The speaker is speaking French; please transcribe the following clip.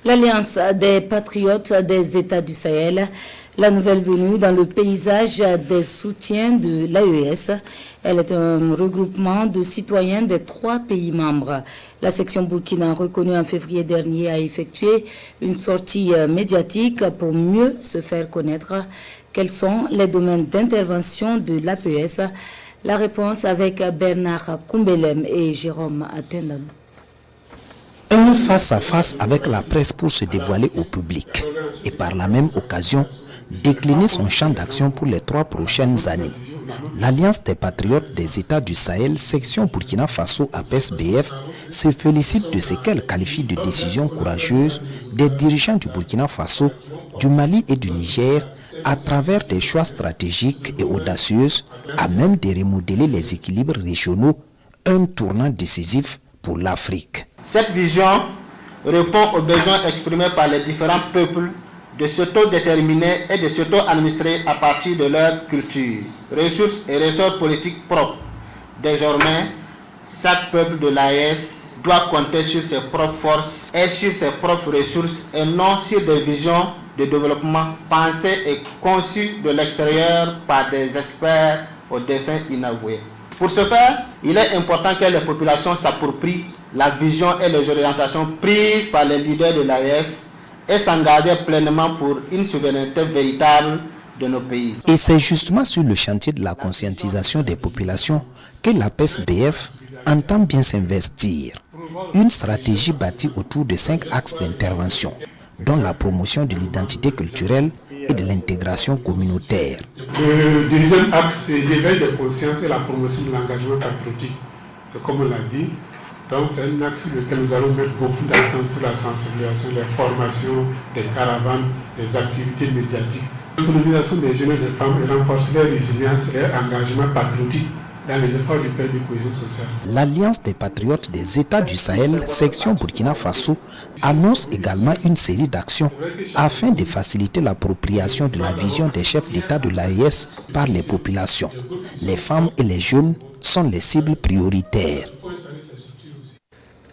L'Alliance des patriotes des États du Sahel, la nouvelle venue dans le paysage des soutiens de l'AES. Elle est un regroupement de citoyens des 3 pays membres. La section Burkina, reconnue en février dernier, a effectué une sortie médiatique pour mieux se faire connaître. Quels sont les domaines d'intervention de l'APS? La réponse avec Bernard Koumbelem et Jérôme Atendam. Un face-à-face avec la presse pour se dévoiler au public et par la même occasion décliner son champ d'action pour les 3 prochaines années. L'Alliance des patriotes des États du Sahel, section Burkina Faso APS-BF, se félicite de ce qu'elle qualifie de décision courageuse des dirigeants du Burkina Faso, du Mali et du Niger à travers des choix stratégiques et audacieux à même de remodeler les équilibres régionaux, un tournant décisif pour l'Afrique. Cette vision répond aux besoins exprimés par les différents peuples de s'autodéterminer et de s'auto-administrer à partir de leur culture, ressources et ressorts politiques propres. Désormais, chaque peuple de l'AES doit compter sur ses propres forces et sur ses propres ressources et non sur des visions de développement pensées et conçues de l'extérieur par des experts au dessein inavoué. Pour ce faire, il est important que les populations s'approprient la vision et les orientations prises par les leaders de l'AES et s'engager pleinement pour une souveraineté véritable de nos pays. Et c'est justement sur le chantier de la conscientisation des populations que l'APS-BF entend bien s'investir. Une stratégie bâtie autour de 5 axes d'intervention, dont la promotion de l'identité culturelle et de l'intégration communautaire. Le deuxième axe, c'est l'éveil de conscience et la promotion de l'engagement patriotique. C'est comme on l'a dit. Donc c'est un axe sur lequel nous allons mettre beaucoup d'accent sur la sensibilisation, les formations, des caravanes, les activités médiatiques. L'autonomisation des jeunes et des femmes et renforcer leur résilience et leur engagement patriotique dans les efforts du pays de cohésion sociale. L'Alliance des patriotes des États du Sahel, section Burkina Faso, annonce également une série d'actions afin de faciliter l'appropriation de la vision des chefs d'État de l'AES par les populations. Les femmes et les jeunes sont les cibles prioritaires.